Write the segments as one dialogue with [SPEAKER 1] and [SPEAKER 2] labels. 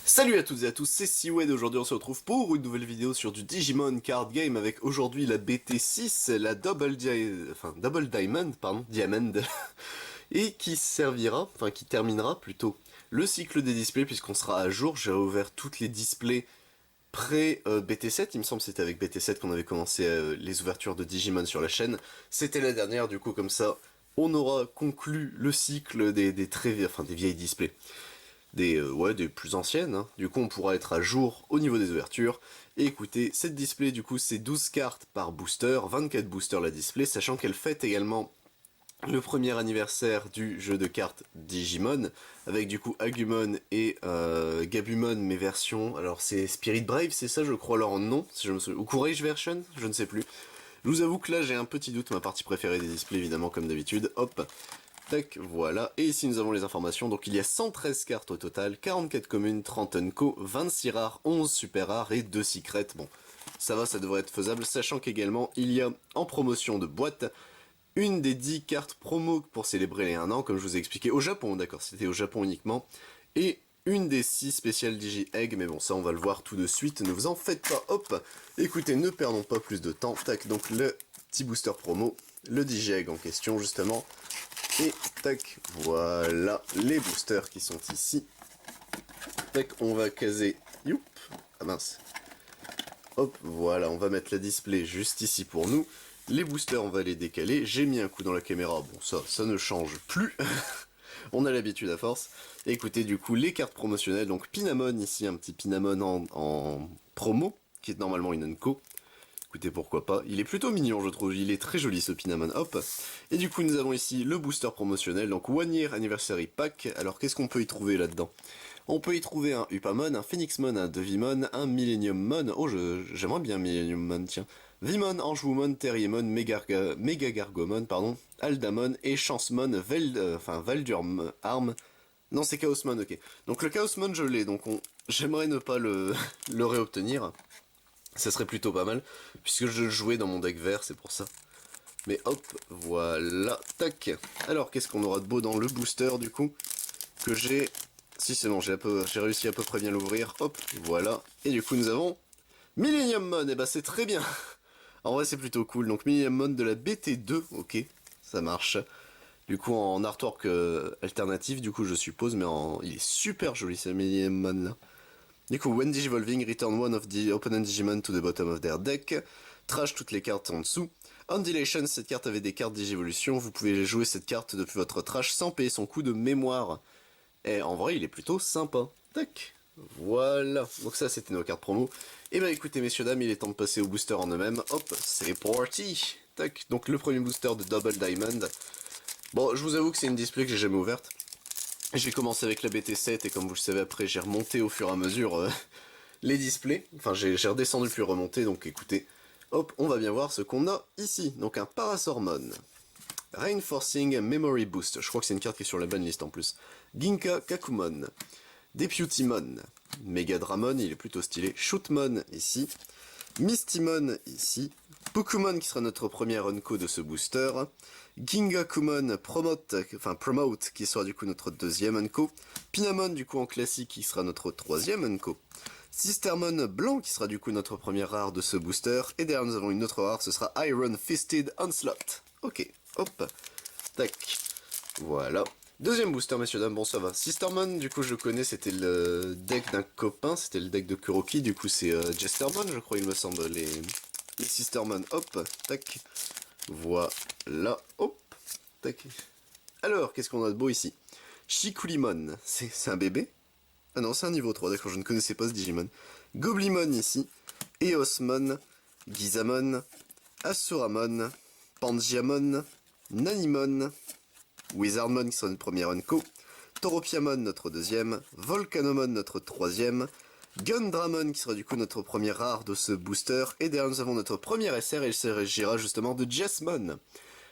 [SPEAKER 1] Salut à toutes et à tous, c'est Seaweed. Aujourd'hui on se retrouve pour une nouvelle vidéo sur du Digimon Card Game avec aujourd'hui la BT6, la Double Diamond, Diamond, et qui servira, enfin qui terminera plutôt, le cycle des displays puisqu'on sera à jour. J'ai ouvert toutes les displays pré-BT7, il me semble que c'était avec BT7 qu'on avait commencé les ouvertures de Digimon sur la chaîne. C'était la dernière, du coup comme ça on aura conclu le cycle des vieilles displays. Des plus anciennes, hein. Du coup on pourra être à jour au niveau des ouvertures. Et écoutez, cette display du coup c'est 12 cartes par booster, 24 boosters la display, sachant qu'elle fête également le premier anniversaire du jeu de cartes Digimon, avec du coup Agumon et Gabumon, mes versions, alors c'est Spirit Brave, c'est ça je crois leur nom, si je me souviens, ou Courage Version, je ne sais plus. Je vous avoue que là j'ai un petit doute, ma partie préférée des displays évidemment comme d'habitude, hop. Tac, voilà. Et ici nous avons les informations. Donc il y a 113 cartes au total, 44 communes, 30 unco, 26 rares, 11 super rares et 2 secrets. Bon, ça va, ça devrait être faisable, sachant qu'également il y a en promotion de boîte une des 10 cartes promo pour célébrer les 1 an, comme je vous ai expliqué, au Japon, d'accord, c'était au Japon uniquement, et une des 6 spéciales Digi-Egg, mais bon, ça on va le voir tout de suite, ne vous en faites pas, hop. Écoutez, ne perdons pas plus de temps, tac, donc le petit booster promo, le Digi-Egg en question, justement. Et tac, voilà les boosters qui sont ici. Tac, on va caser. Youp, ah mince. Hop, voilà, on va mettre la display juste ici pour nous. Les boosters, on va les décaler. J'ai mis un coup dans la caméra. Bon, ça ne change plus. On a l'habitude à force. Et écoutez, du coup, les cartes promotionnelles. Donc, Pinamon ici, un petit Pinamon en promo, qui est normalement une Unco. Écoutez, pourquoi pas. Il est plutôt mignon, je trouve. Il est très joli, ce Pinamon. Hop. Et du coup, nous avons ici le booster promotionnel. Donc, One Year Anniversary Pack. Alors, qu'est-ce qu'on peut y trouver là-dedans? On peut y trouver un Upamon, un Phoenixmon, un Devimon, un Millenniummon. Oh, j'aimerais bien Millenniummon, tiens. Vimon, Angewoomon, Terriermon, Megagargomon, pardon, Aldamon et Chancemon, Valdurm Arm. Non, c'est Chaosmon, ok. Donc le Chaosmon, je l'ai, donc j'aimerais ne pas le réobtenir. Ça serait plutôt pas mal, puisque je le jouais dans mon deck vert, c'est pour ça. Mais hop, voilà, tac. Alors, qu'est-ce qu'on aura de beau dans le booster, du coup, que j'ai... Si, c'est bon, j'ai réussi à peu près bien l'ouvrir, hop, voilà. Et du coup, nous avons Millenniummon, et bah c'est très bien. En vrai, c'est plutôt cool. Donc, Millenniummon de la BT2, ok, ça marche. Du coup, en artwork alternatif, du coup, je suppose, mais il est super joli, ce Millenniummon là. Du coup, when Digivolving, return one of the opponent Digimon to the bottom of their deck. Trash toutes les cartes en dessous. On Dilation, cette carte avait des cartes Digivolution. Vous pouvez jouer cette carte depuis votre trash sans payer son coût de mémoire. Et en vrai, il est plutôt sympa. Tac. Voilà. Donc ça, c'était nos cartes promo. Et bah écoutez, messieurs, dames, il est temps de passer au booster en eux-mêmes. Hop, c'est parti. Tac. Donc le premier booster de Double Diamond. Bon, je vous avoue que c'est une display que j'ai jamais ouverte. J'ai commencé avec la BT7 et comme vous le savez après j'ai remonté au fur et à mesure les displays. Enfin j'ai redescendu puis remonté donc écoutez. Hop, on va bien voir ce qu'on a ici. Donc un Parasaurmon. Reinforcing Memory Boost. Je crois que c'est une carte qui est sur la bonne liste en plus. Ginka Kakumon. Deputymon. Megadramon, il est plutôt stylé. Shootmon ici. Mistymon ici. Pokumon qui sera notre première unco de ce booster. Gingakumon Promote qui sera du coup notre deuxième unco. Pinamon du coup en classique qui sera notre troisième unco. Sistermon blanc qui sera du coup notre première rare de ce booster. Et derrière nous avons une autre rare, ce sera Iron Fisted Onslaught. Ok, hop, tac, voilà. Deuxième booster, messieurs, dames, bon ça va. Sistermon, du coup je connais, c'était le deck d'un copain, c'était le deck de Kuroki, du coup c'est Jestermon, je crois, il me semble, les Sistermon, hop, tac, voilà, hop, tac. Alors, qu'est-ce qu'on a de beau ici? Shikulimon, c'est un bébé? Ah non, c'est un niveau 3, d'accord, je ne connaissais pas ce Digimon. Goblimon ici, Eosmon, Gizamon, Asuramon, Pangiamon, Nanimon, Wizardmon qui sera notre première unco, Tauropiamon notre deuxième, Volcanomon notre troisième, Gundramon qui sera du coup notre première rare de ce booster, et derrière nous avons notre première SR et il s'agira justement de Jesmon.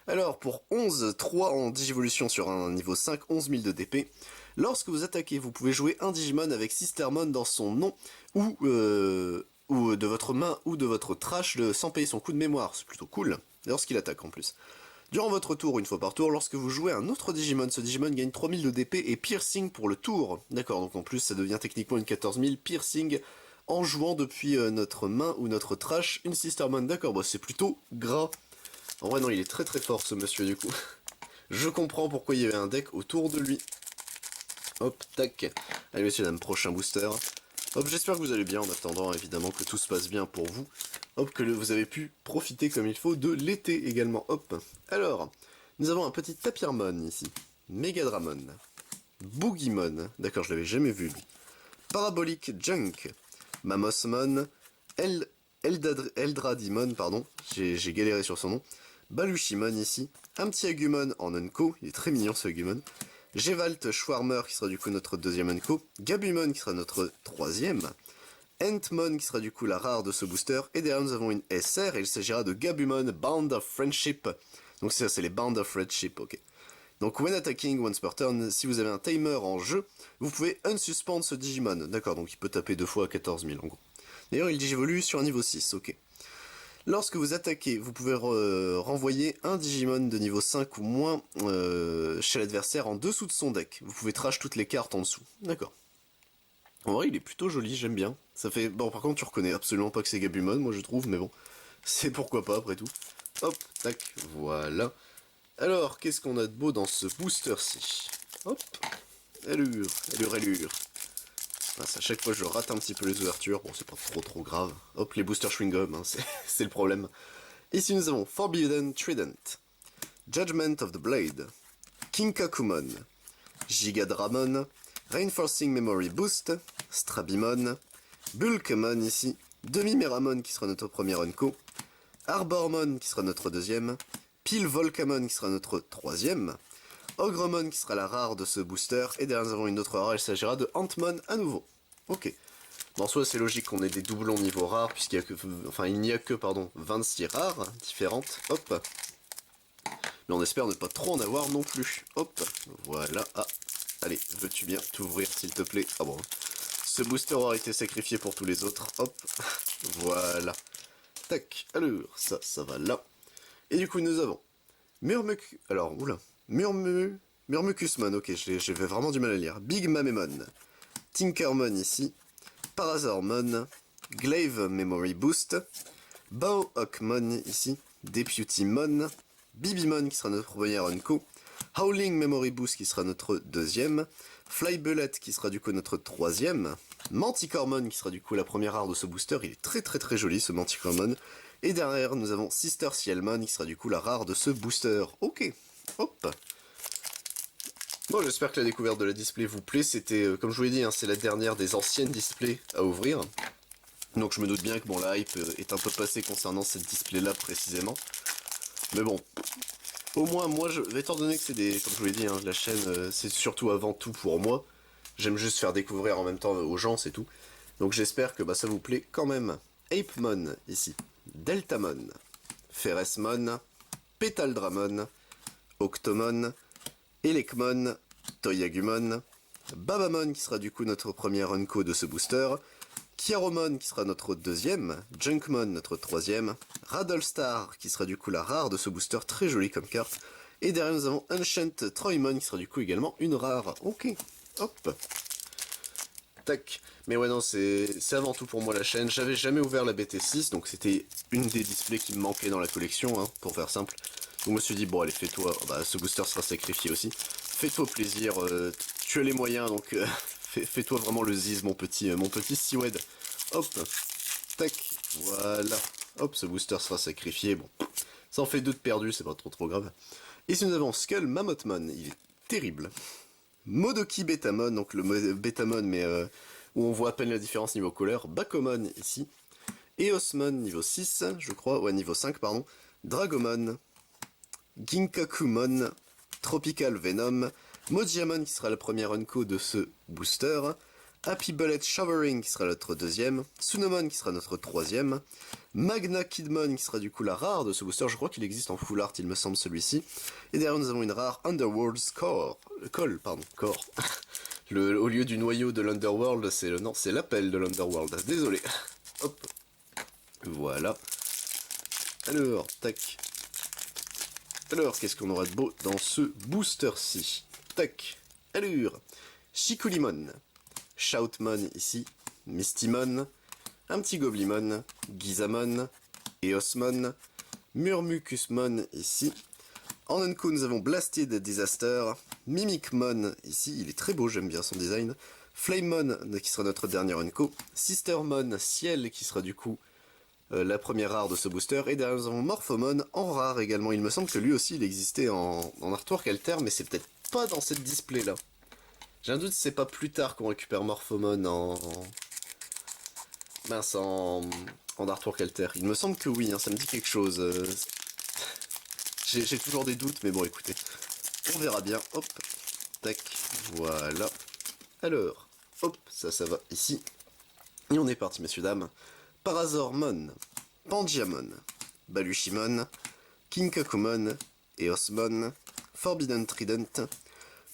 [SPEAKER 1] Alors pour 11-3 en Digivolution sur un niveau 5, 11 000 de DP, lorsque vous attaquez vous pouvez jouer un Digimon avec Sistermon dans son nom ou de votre main ou de votre trash sans payer son coup de mémoire, c'est plutôt cool, lorsqu'il attaque en plus. Durant votre tour, une fois par tour, lorsque vous jouez un autre Digimon, ce Digimon gagne 3000 de DP et piercing pour le tour. D'accord, donc en plus ça devient techniquement une 14000 piercing en jouant depuis notre main ou notre trash une Sistermon. D'accord, bah c'est plutôt gras. En vrai non, il est très très fort ce monsieur du coup. Je comprends pourquoi il y avait un deck autour de lui. Hop, tac. Allez messieurs dames, prochain booster. Hop, j'espère que vous allez bien en attendant évidemment que tout se passe bien pour vous. Hop, que vous avez pu profiter comme il faut de l'été également. Hop. Alors, nous avons un petit Tapirmon ici. Megadramon. Boogimon. D'accord, je l'avais jamais vu lui. Parabolic Junk. Mamosmon. Eldradimon, pardon. J'ai galéré sur son nom. Balushimon ici. Un petit Agumon en Unco. Il est très mignon ce Agumon. Gevalt Schwarmer qui sera du coup notre deuxième Unco. Gabumon qui sera notre troisième. Entmon qui sera du coup la rare de ce booster. Et derrière nous avons une SR et il s'agira de Gabumon Band of Friendship. Donc ça c'est les Band of Friendship, ok. Donc when attacking once per turn, si vous avez un timer en jeu, vous pouvez unsuspend ce Digimon. D'accord, donc il peut taper 2 fois à 14 000 en gros. D'ailleurs il digivolue sur un niveau 6, ok. Lorsque vous attaquez, vous pouvez renvoyer un Digimon de niveau 5 ou moins chez l'adversaire en dessous de son deck. Vous pouvez trash toutes les cartes en dessous. D'accord. En vrai, il est plutôt joli, j'aime bien. Ça fait... Bon, par contre, tu reconnais absolument pas que c'est Gabumon, moi je trouve, mais bon. C'est pourquoi pas, après tout. Hop, tac, voilà. Alors, qu'est-ce qu'on a de beau dans ce booster-ci? Hop. Allure, allure, allure. À chaque fois je rate un petit peu les ouvertures, bon c'est pas trop grave. Hop, les boosters chewing-gum, hein, c'est le problème. Ici nous avons Forbidden Trident, Judgment of the Blade, Kinkakumon, Gigadramon, Reinforcing Memory Boost, Strabimon, Bulkmon ici, Demi-Meramon qui sera notre premier Unco, Arbormon qui sera notre deuxième, Pilvolcamon qui sera notre troisième, Ogremon qui sera la rare de ce booster, et derrière nous avons une autre rare, il s'agira de Antmon à nouveau. Ok. Bon, en soi c'est logique qu'on ait des doublons niveau rare, puisqu'il n'y a que, pardon, 26 rares différentes, hop. Mais on espère ne pas trop en avoir non plus. Hop, voilà, ah. Allez, veux-tu bien t'ouvrir s'il te plaît? Ah bon. Ce booster aura été sacrifié pour tous les autres, hop. Voilà. Tac, alors, ça va là. Et du coup nous avons Murmucusmon, ok, j'ai vraiment du mal à lire. Big Mamemon, Tinkermon ici, Parazormon, Glaive Memory Boost, Baohawkmon ici, Deputymon, Bibimon qui sera notre premier Unco, Howling Memory Boost qui sera notre deuxième, Flybullet qui sera du coup notre troisième, Manticoremon qui sera du coup la première rare de ce booster, il est très joli ce Manticoremon. Et derrière, nous avons Sister Cielmon, qui sera du coup la rare de ce booster. Ok, hop. Bon, j'espère que la découverte de la display vous plaît. C'était, comme je vous l'ai dit, hein, c'est la dernière des anciennes displays à ouvrir. Donc je me doute bien que bon, la hype est un peu passée concernant cette display-là précisément. Mais bon, au moins, moi, étant donné que c'est des... Comme je vous l'ai dit, hein, la chaîne, c'est surtout avant tout pour moi. J'aime juste faire découvrir en même temps aux gens, c'est tout. Donc j'espère que bah, ça vous plaît quand même. Apemon, ici. Deltamon, Phéresmon, Pétaldramon, Octomon, Elekmon, Toyagumon, Babamon qui sera du coup notre premier Unco de ce booster, Chiaromon qui sera notre deuxième, Junkmon notre troisième, Raddlestar qui sera du coup la rare de ce booster, très jolie comme carte, et derrière nous avons Ancient Troymon qui sera du coup également une rare. Ok, hop. Tac. Mais ouais non, c'est avant tout pour moi la chaîne. J'avais jamais ouvert la BT6, donc c'était une des displays qui me manquait dans la collection, hein, pour faire simple. Donc je me suis dit, bon allez, fais-toi, bah, ce booster sera sacrifié aussi. Fais-toi plaisir, tu as les moyens, donc fais-toi vraiment le ziz, mon petit Seawed. Hop, tac, voilà. Hop, ce booster sera sacrifié, bon. Ça en fait 2 de perdus, c'est pas trop grave. Ici nous avons Skull Mammothmon, il est terrible. Modoki Betamon, donc le Betamon, mais où on voit à peine la différence niveau couleur. Bakomon ici. Eosmon niveau 6, je crois, ouais, niveau 5, pardon. Dragomon. Ginkakumon. Tropical Venom. Mojiamon qui sera le premier Unco de ce booster. Happy Bullet Showering qui sera notre deuxième. Sunomon qui sera notre troisième. Magna Kidmon qui sera du coup la rare de ce booster. Je crois qu'il existe en full art, il me semble, celui-ci. Et derrière nous avons une rare Underworld's Core. Core. Au lieu du noyau de l'Underworld, c'est l'appel de l'Underworld. Désolé. Hop. Voilà. Alors, tac. Alors, qu'est-ce qu'on aura de beau dans ce booster-ci? Tac, allure, Chikulimon, Shoutmon ici, Mistymon, un petit Goblimon, Gizamon, Eosmon, Murmucusmon ici. En Unco, nous avons Blasted Disaster, Mimicmon ici, il est très beau, j'aime bien son design. Flamemon qui sera notre dernier Unco, Sistermon Ciel qui sera du coup la première rare de ce booster, et derrière nous avons Morphomon en rare également. Il me semble que lui aussi il existait en artwork alter, mais c'est peut-être pas dans cette display là. J'ai un doute si c'est pas plus tard qu'on récupère Morphomon mince, en artwork alter. Il me semble que oui, hein, ça me dit quelque chose. J'ai toujours des doutes, mais bon écoutez, on verra bien. Hop, tac, voilà. Alors, hop, ça va ici. Et on est parti, messieurs, dames. Parasaurmon, Pangiamon, Baluchimon, Kinkakumon, Eosmon, Forbidden Trident,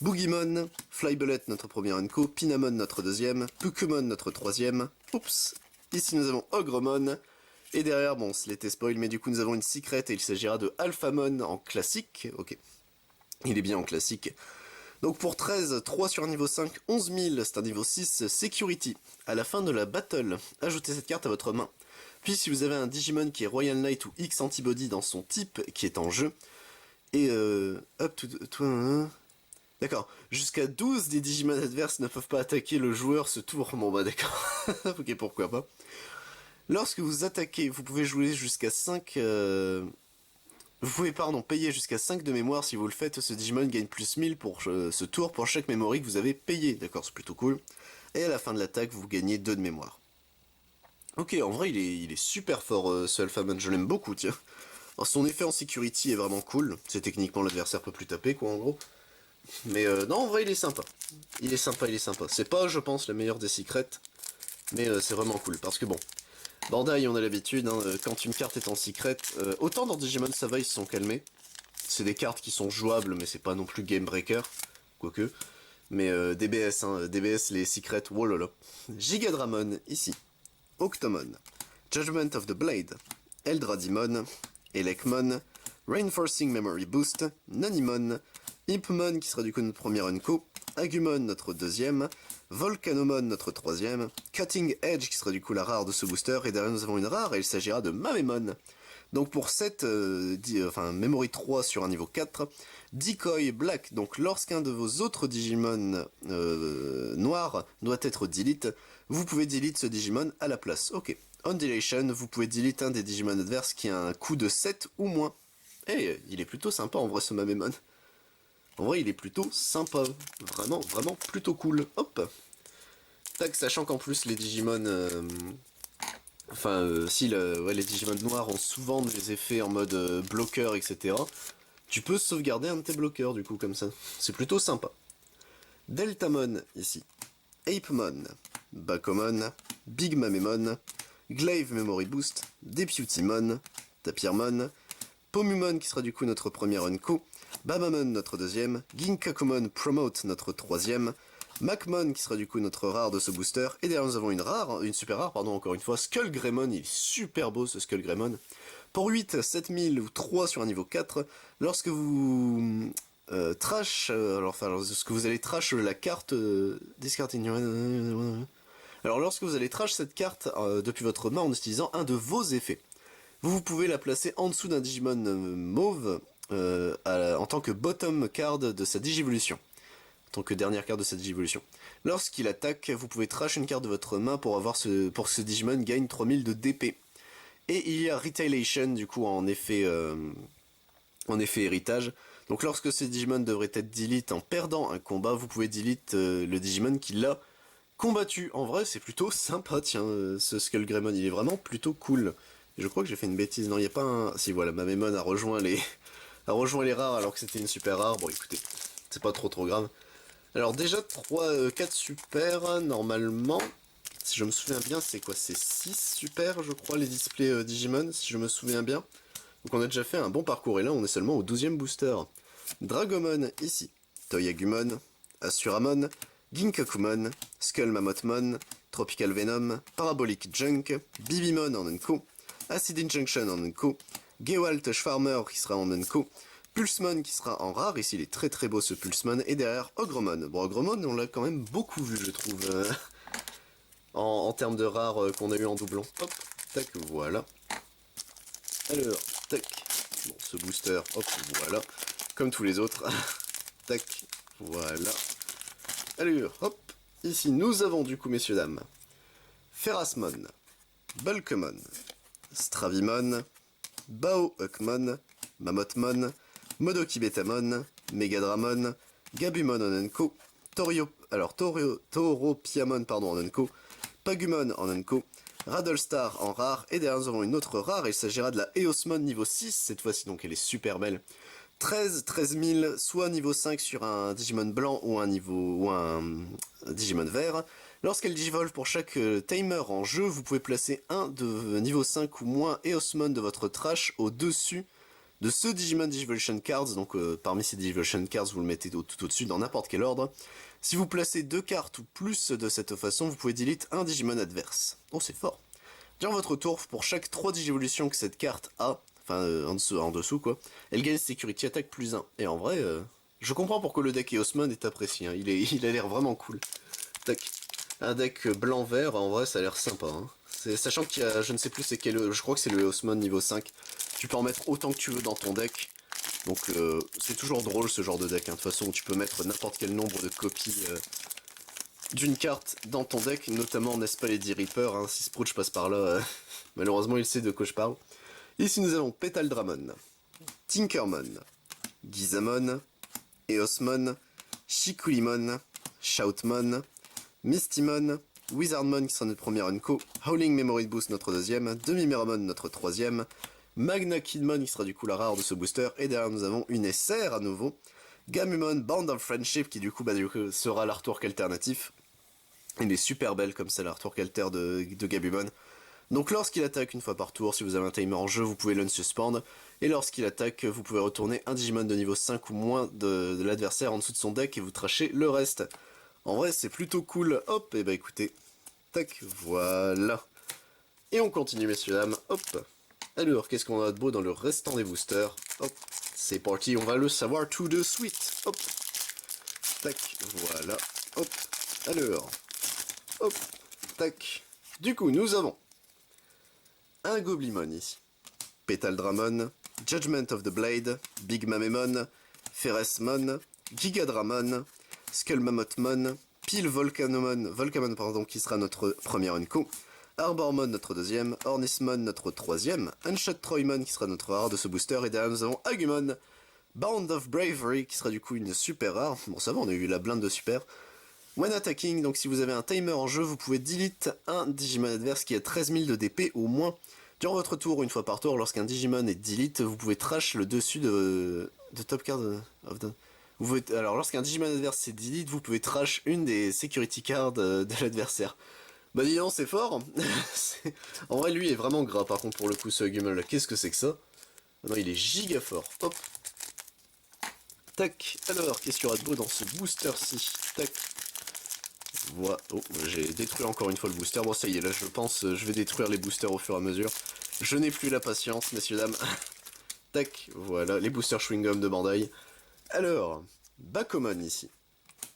[SPEAKER 1] Boogimon, Flybullet notre premier Unco, Pinamon notre deuxième, Pukumon notre troisième. Oups. Ici nous avons Ogremon. Et derrière, bon, c'était spoil, mais du coup nous avons une secret et il s'agira de Alphamon en classique. Ok. Il est bien en classique. Donc pour 13, 3 sur un niveau 5, 11 000, c'est un niveau 6, Security. À la fin de la battle, ajoutez cette carte à votre main. Puis si vous avez un Digimon qui est Royal Knight ou X Antibody dans son type qui est en jeu, et up to d'accord, jusqu'à 12 des Digimon adverses ne peuvent pas attaquer le joueur ce tour. Bon bah d'accord, ok pourquoi pas. Lorsque vous attaquez, vous pouvez jouer jusqu'à 5... Vous pouvez, payer jusqu'à 5 de mémoire. Si vous le faites, ce Digimon gagne plus 1000 pour ce tour pour chaque memory que vous avez payé. D'accord, c'est plutôt cool. Et à la fin de l'attaque, vous gagnez 2 de mémoire. Ok, en vrai, il est super fort, ce Alphamon. Je l'aime beaucoup, tiens. Alors, son effet en security est vraiment cool. C'est techniquement l'adversaire peut plus taper, quoi, en gros. Mais non, en vrai, il est sympa. Il est sympa. C'est pas, je pense, la meilleure des secrets. Mais c'est vraiment cool. Parce que bon... Bandai, on a l'habitude, hein, quand une carte est en secret, autant dans Digimon ça va, ils se sont calmés. C'est des cartes qui sont jouables, mais c'est pas non plus game breaker, quoique. Mais DBS, hein, DBS les secrets, wolala. Gigadramon, ici. Octomon, Judgment of the Blade, Eldradimon, Elecmon, Reinforcing Memory Boost, Nanimon, Impmon qui sera du coup notre premier Unco, Agumon notre deuxième, Volcanomon notre troisième, Cutting Edge qui sera du coup la rare de ce booster, et derrière nous avons une rare et il s'agira de Mamemon. Donc pour 7, Memory 3 sur un niveau 4, Decoy Black, donc lorsqu'un de vos autres Digimon noirs doit être delete, vous pouvez delete ce Digimon à la place. Ok. On deletion, vous pouvez delete un des Digimon adverses qui a un coût de 7 ou moins. Et il est plutôt sympa en vrai ce Mamemon. En vrai, il est plutôt sympa. Vraiment plutôt cool. Hop. Tac, sachant qu'en plus, les Digimon... les Digimon noirs ont souvent des effets en mode bloqueur, etc. Tu peux sauvegarder un de tes bloqueurs, du coup, comme ça. C'est plutôt sympa. Deltamon, ici. Apemon. Bakomon. Big Mamemon. Glaive Memory Boost. Deputymon. Tapirmon. Pomumon, qui sera du coup notre premier Unco. Babamon notre deuxième, Ginkakumon Promote notre troisième, Macmon qui sera du coup notre rare de ce booster, et derrière nous avons une super rare, encore une fois, Skullgreymon, il est super beau ce Skullgreymon. Pour 8, 7000 ou 3 sur un niveau 4, lorsque vous lorsque vous allez trash la carte alors lorsque vous allez trash cette carte depuis votre main en utilisant un de vos effets, vous pouvez la placer en dessous d'un Digimon mauve, en tant que bottom card de sa digivolution. En tant que dernière carte de sa digivolution. Lorsqu'il attaque, vous pouvez trash une carte de votre main pour que ce Digimon gagne 3000 de DP. Et il y a Retaliation, du coup, en effet héritage. Donc lorsque ce Digimon devrait être delete en perdant un combat, vous pouvez delete le Digimon qui l'a combattu. En vrai, c'est plutôt sympa, tiens, ce Skullgreymon, il est vraiment plutôt cool. Et je crois que j'ai fait une bêtise, non, il n'y a pas un... Si, voilà, Mamemon a rejoint les rares alors que c'était une super rare. Bon, écoutez, c'est pas trop grave. Alors déjà, 4 super, normalement, si je me souviens bien, c'est quoi? C'est 6 super, je crois, les displays Digimon, si je me souviens bien. Donc on a déjà fait un bon parcours, et là, on est seulement au 12e booster. Dragomon, ici. Toyagumon, Asuramon, Ginkakumon, Skullmammothmon, Tropical Venom, Parabolic Junk, Bibimon en Unco, Acid Injunction en Unco, Gewalt Schwarmer qui sera en Unco, Pulsemon qui sera en rare, ici il est très beau ce Pulsemon, et derrière Ogremon. Bon, Ogremon on l'a quand même beaucoup vu je trouve, en termes de rares qu'on a eu en doublon. Hop, tac, voilà. Alors, tac, bon ce booster, hop, voilà, comme tous les autres, tac, voilà. Alors, hop, ici nous avons du coup messieurs dames, Ferasmon, Bulkmon, Stravimon, Baohukmon, Mammothmon, Modoki-Betamon, Megadramon, Gabumon en Unco, Tauropiamon en Unco, Pagumon en Unco, Rattlestar en rare, et derrière nous avons une autre rare, il s'agira de la Eosmon niveau 6, cette fois-ci donc elle est super belle. 13 000, soit niveau 5 sur un Digimon blanc ou un Digimon vert. Lorsqu'elle digivolve pour chaque timer en jeu, vous pouvez placer un de niveau 5 ou moins Eosmon de votre trash au-dessus de ce Digimon Digivolution Cards. Donc parmi ces Digivolution Cards, vous le mettez tout au-dessus dans n'importe quel ordre. Si vous placez 2 cartes ou plus de cette façon, vous pouvez delete un Digimon adverse. Oh, c'est fort. Durant votre tour, pour chaque 3 Digivolutions que cette carte a, enfin en dessous quoi, elle gagne Security Attack plus 1. Et en vrai, je comprends pourquoi le deck Eosmon est apprécié, hein. Il a l'air vraiment cool. Tac. Un deck blanc-vert, en vrai ça a l'air sympa, hein. Sachant qu'il y a, je ne sais plus c'est quel, je crois que c'est le Eosmon niveau 5. Tu peux en mettre autant que tu veux dans ton deck. Donc c'est toujours drôle ce genre de deck, hein. De toute façon tu peux mettre n'importe quel nombre de copies d'une carte dans ton deck, notamment n'est-ce pas les 10 Reapers, hein. Si Sprouch passe par là, malheureusement il sait de quoi je parle. Ici nous avons Petaldramon, Tinkermon, Gizamon, Eosmon, Shikulimon, Shoutmon, Mistymon, Wizardmon qui sera notre première Unco, Howling Memory Boost notre deuxième, Demi-Meramon notre troisième, Magna Kidmon qui sera du coup la rare de ce booster, et derrière nous avons une SR à nouveau, Gamumon Band of Friendship qui du coup sera l'artwork alternatif. Il est super belle comme c'est l'artwork alter de Gabumon. Donc lorsqu'il attaque une fois par tour, si vous avez un timer en jeu, vous pouvez l'unsuspend, et lorsqu'il attaque, vous pouvez retourner un Digimon de niveau 5 ou moins de l'adversaire en dessous de son deck et vous trachez le reste. En vrai c'est plutôt cool, hop, et bah écoutez, tac, voilà. Et on continue messieurs dames, hop. Alors, qu'est-ce qu'on a de beau dans le restant des boosters? Hop, c'est parti, on va le savoir tout de suite, hop. Tac, voilà, hop, alors, hop, tac. Du coup, nous avons un Goblimon ici, Petaldramon, Judgment of the Blade, Big Mamemon, Ferresmon, Gigadramon, Skullmammothmon, Pile Volcamon pardon, qui sera notre première Unco, Arbormon notre deuxième, Ornismon notre troisième, Unshot Troymon qui sera notre rare de ce booster, et derrière nous avons Agumon, Bound of Bravery qui sera du coup une super rare, bon ça va on a eu la blinde de super. When attacking, donc si vous avez un timer en jeu, vous pouvez delete un Digimon adverse qui a 13 000 de DP au moins. Durant votre tour, une fois par tour, lorsqu'un Digimon est delete, vous pouvez trash le dessus de top card of the... Alors lorsqu'un Digimon adverse est delete, vous pouvez trash une des security cards de l'adversaire. Bah dis donc, c'est fort. En vrai, lui est vraiment gras par contre pour le coup ce Agumon là. Qu'est-ce que c'est que ça? Non, il est giga fort. Hop. Tac. Alors, qu'est-ce qu'il y aura de beau dans ce booster-ci? Tac. Voilà. Oh, j'ai détruit encore une fois le booster. Bon, ça y est, là, je pense, je vais détruire les boosters au fur et à mesure. Je n'ai plus la patience, messieurs, dames. Tac, voilà, les boosters chewing-gum de Bandai. Alors, Bakomon ici.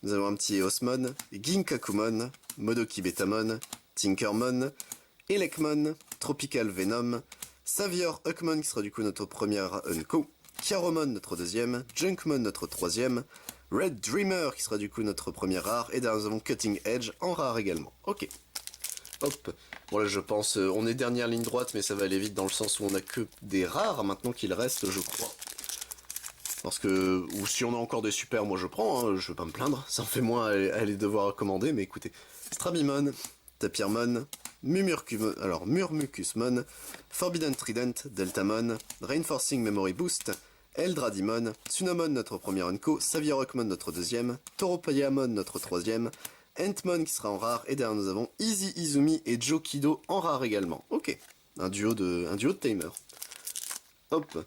[SPEAKER 1] Nous avons un petit Eosmon, Ginkakumon, Modoki-Betamon, Tinkermon, Elekmon, Tropical Venom, Savior Hukmon qui sera du coup notre première Unco, Kiaromon notre deuxième, Junkmon notre troisième, Red Dreamer qui sera du coup notre première rare, et derrière nous avons Cutting Edge en rare également. Ok. Hop. Bon là je pense, on est dernière ligne droite mais ça va aller vite dans le sens où on a que des rares maintenant qu'il reste je crois. Parce que, ou si on a encore des super, moi je prends, hein, je vais pas me plaindre, ça en fait moins à aller devoir commander, mais écoutez. Strabimon, Tapirmon, Murmucusmon, Forbidden Trident, Deltamon, Reinforcing Memory Boost, Eldradimon, Tsunamon notre premier Unco, Saviorokmon notre deuxième, Toropayamon notre troisième, Entmon qui sera en rare, et derrière nous avons Easy Izumi et Jokido en rare également. Ok, un duo de timer. Hop,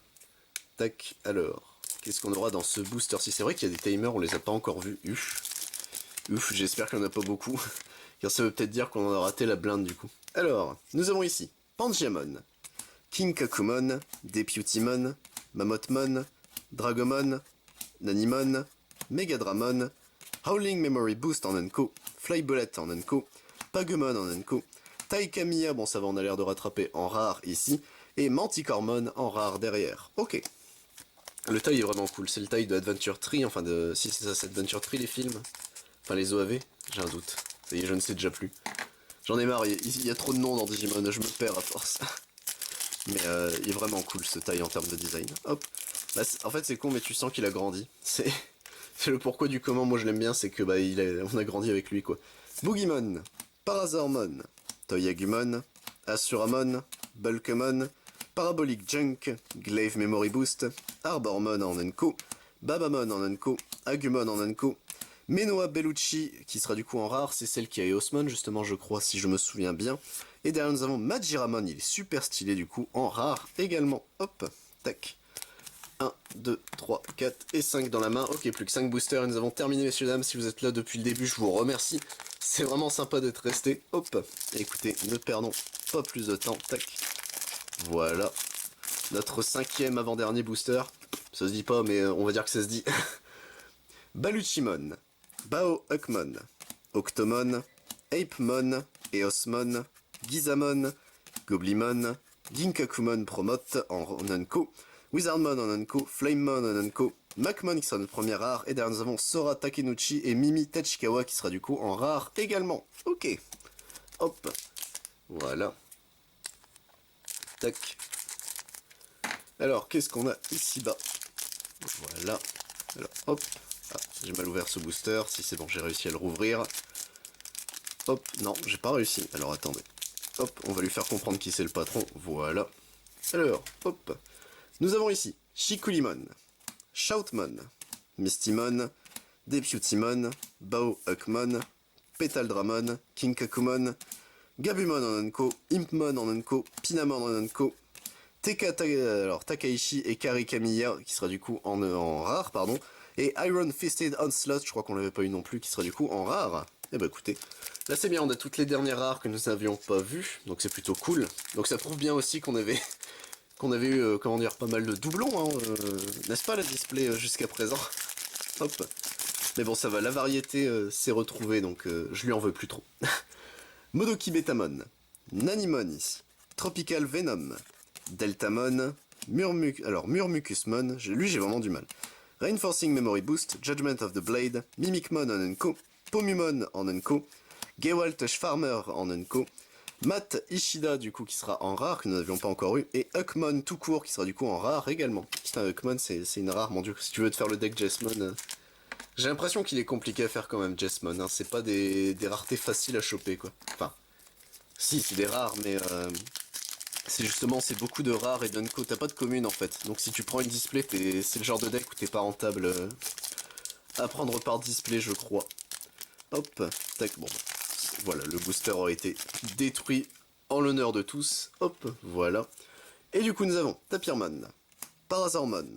[SPEAKER 1] tac, alors... Qu'est-ce qu'on aura dans ce booster-ci? C'est vrai qu'il y a des timers, on les a pas encore vus. Ouf, j'espère qu'il n'y en a pas beaucoup. Car ça veut peut-être dire qu'on a raté la blinde du coup. Alors, nous avons ici Pangiamon, Kinkakumon, Deputymon, Mammothmon, Dragomon, Nanimon, Megadramon, Howling Memory Boost en Unco, Flybullet en Unco, Pagumon en Unco, Taikamiya, bon ça va, on a l'air de rattraper en rare ici, et Manticoremon en rare derrière. Ok. Le taille est vraiment cool, c'est le taille de Adventure Tree, enfin de... Si c'est ça, c'est Adventure Tree les films. Enfin les OAV, j'ai un doute. Ça y est, je ne sais déjà plus. J'en ai marre, il y a trop de noms dans Digimon, je me perds à force. Mais il est vraiment cool ce taille en termes de design. Hop. Bah, en fait c'est con mais tu sens qu'il a grandi. C'est le pourquoi du comment, moi je l'aime bien, c'est que bah on a grandi avec lui quoi. Boogimon, Parasaurmon, Toyagumon, Asuramon, Bulkemon, Parabolic Junk, Glaive Memory Boost, Arbormon en Unco, Babamon en Unco, Agumon en Unco, Menoa Bellucci, qui sera du coup en rare, c'est celle qui a Eosmon justement je crois si je me souviens bien. Et derrière nous avons Majiramon, il est super stylé du coup en rare également. Hop, tac. 1, 2, 3, 4 et 5 dans la main. Ok, plus que 5 boosters et nous avons terminé messieurs dames. Si vous êtes là depuis le début, je vous remercie. C'est vraiment sympa d'être resté. Hop, et écoutez, ne perdons pas plus de temps. Tac. Voilà. Notre 5e avant-dernier booster. Ça se dit pas, mais on va dire que ça se dit. Baluchimon, Bao Huckmon, Octomon, Apemon, Eosmon, Gizamon, Goblimon, Ginkakumon Promote en Unco, Wizardmon en Unco, Flamemon en Unco, Macmon qui sera notre première rare, et derrière nous avons Sora Takenuchi et Mimi Tachikawa qui sera du coup en rare également. Ok. Hop. Voilà. Tac. Alors, qu'est-ce qu'on a ici-bas? Voilà. Alors, hop. Ah, j'ai mal ouvert ce booster. Si c'est bon, j'ai réussi à le rouvrir. Hop. Non, j'ai pas réussi. Alors, attendez. Hop, on va lui faire comprendre qui c'est le patron. Voilà. Alors, hop. Nous avons ici Shikulimon, Shoutmon, Mistymon, Deputymon, Bao Huckmon, Petaldramon, Kinkakumon, Gabumon en Unco, Impmon en Unco, Pinamon en Unco, Takaishi et Karikamiya, qui sera du coup en rare, pardon, et Iron Fisted Onslaught, je crois qu'on l'avait pas eu non plus, qui sera du coup en rare. Et bah écoutez, là c'est bien, on a toutes les dernières rares que nous n'avions pas vues, donc c'est plutôt cool. Donc ça prouve bien aussi qu'on avait eu, comment dire, pas mal de doublons, hein, n'est-ce pas la display jusqu'à présent. Hop. Mais bon ça va, la variété s'est retrouvée, donc je lui en veux plus trop. Modoki Betamon, Nanimon ici, Tropical Venom, Deltamon, Murmucusmon, lui j'ai vraiment du mal. Reinforcing Memory Boost, Judgment of the Blade, Mimicmon en Unco, Pomumon en Unco, Gewalt Schwarmer en Unco, Matt Ishida du coup qui sera en rare, que nous n'avions pas encore eu, et Huckmon tout court qui sera du coup en rare également. Putain, Huckmon c'est une rare, mon dieu, si tu veux te faire le deck Jessmon... J'ai l'impression qu'il est compliqué à faire quand même, Jessmon, hein. C'est pas des raretés faciles à choper quoi. Enfin, si c'est des rares, mais c'est justement, c'est beaucoup de rares et d'unco, t'as pas de commune en fait. Donc si tu prends une display, c'est le genre de deck où t'es pas rentable à prendre par display je crois. Hop, tac, bon. Voilà, le booster a été détruit en l'honneur de tous. Hop, voilà. Et du coup, nous avons Tapirmon, Parasaurmon,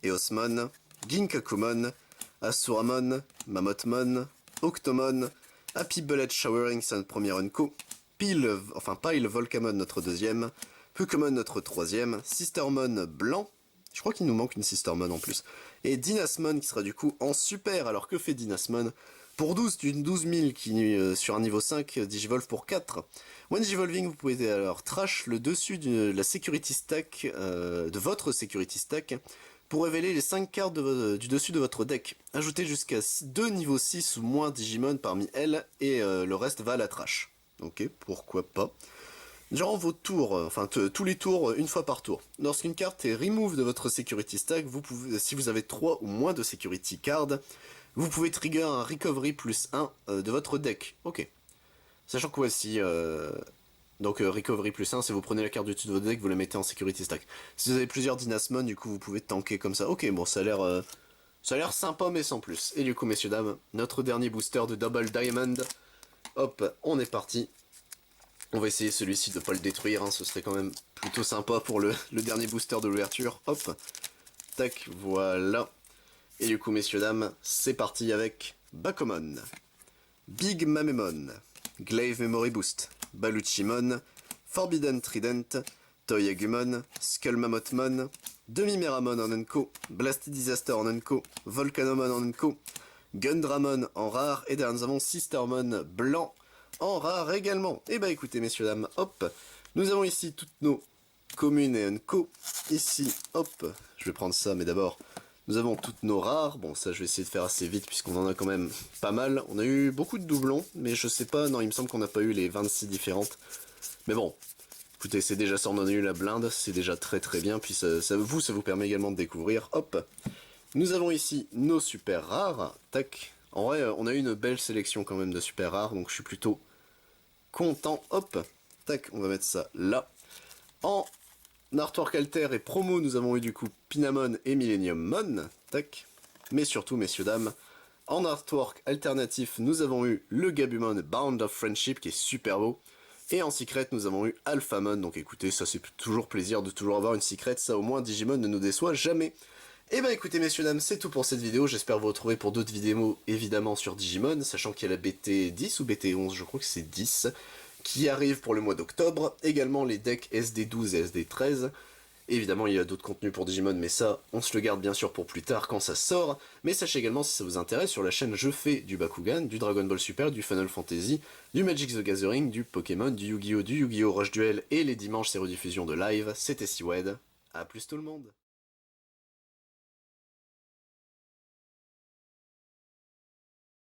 [SPEAKER 1] Eosmon, Ginkakumon, Asuramon, Mammothmon, Octomon, Happy Bullet Showering, c'est notre premier Unco, Pile Volcamon, notre deuxième, Pukamon, notre troisième, Sistermon blanc, je crois qu'il nous manque une Sistermon en plus, et Dynasmon qui sera du coup en super. Alors que fait Dynasmon? Pour 12 000 qui sur un niveau 5, Digivolve pour 4. When Digivolving, vous pouvez alors trash le dessus de la security stack, de votre security stack, pour révéler les 5 cartes du dessus de votre deck. Ajoutez jusqu'à 2 niveaux 6 ou moins Digimon parmi elles, et le reste va à la trash. Ok, pourquoi pas. Durant vos tours, enfin tous les tours, une fois par tour. Lorsqu'une carte est remove de votre security stack, vous pouvez, si vous avez 3 ou moins de security cards, vous pouvez trigger un recovery plus 1 de votre deck. Ok. Sachant que voici... donc recovery plus 1, c'est vous prenez la carte du dessus de votre deck, vous la mettez en security stack. Si vous avez plusieurs Dynasmon, du coup vous pouvez tanker comme ça. Ok, bon ça a l'air sympa mais sans plus. Et du coup messieurs dames, notre dernier booster de Double Diamond. Hop, on est parti. On va essayer celui-ci de pas le détruire, hein, ce serait quand même plutôt sympa pour le dernier booster de l'ouverture. Hop, tac, voilà. Et du coup, messieurs, dames, c'est parti avec Bakomon, Big Mamemon, Glaive Memory Boost, Baluchimon, Forbidden Trident, Toyagumon, Skullmamothmon, Demi-Meramon en Unco, Blasty Disaster en Unco, Volcanomon en Unco, Gundramon en rare, et derrière nous avons Sistermon blanc en rare également. Et bah écoutez messieurs dames, hop, nous avons ici toutes nos communes et Unco, ici, hop, je vais prendre ça mais d'abord, nous avons toutes nos rares, bon ça je vais essayer de faire assez vite puisqu'on en a quand même pas mal, on a eu beaucoup de doublons, mais je sais pas, non il me semble qu'on n'a pas eu les 26 différentes, mais bon, écoutez c'est déjà ça, on en a eu la blinde, c'est déjà très très bien, puis ça vous permet également de découvrir, hop, nous avons ici nos super rares, tac, en vrai on a eu une belle sélection quand même de super rares, donc je suis plutôt content, hop, tac, on va mettre ça là, en artwork alter et promo, nous avons eu du coup Pinamon et Millenniummon, tac. Mais surtout, messieurs, dames, en artwork alternatif, nous avons eu le Gabumon Bound of Friendship, qui est super beau. Et en secret, nous avons eu Alphamon, donc écoutez, ça c'est toujours plaisir de toujours avoir une secret, ça au moins Digimon ne nous déçoit jamais. Et bah écoutez messieurs dames, c'est tout pour cette vidéo, j'espère vous retrouver pour d'autres vidéos évidemment sur Digimon, sachant qu'il y a la BT 10 ou BT 11, je crois que c'est 10, qui arrive pour le mois d'octobre, également les decks SD12 et SD13, évidemment il y a d'autres contenus pour Digimon, mais ça on se le garde bien sûr pour plus tard quand ça sort, mais sachez également si ça vous intéresse, sur la chaîne je fais du Bakugan, du Dragon Ball Super, du Final Fantasy, du Magic the Gathering, du Pokémon, du Yu-Gi-Oh, Rush Duel, et les dimanches c'est rediffusion de live, c'était Siwed, à plus tout le monde.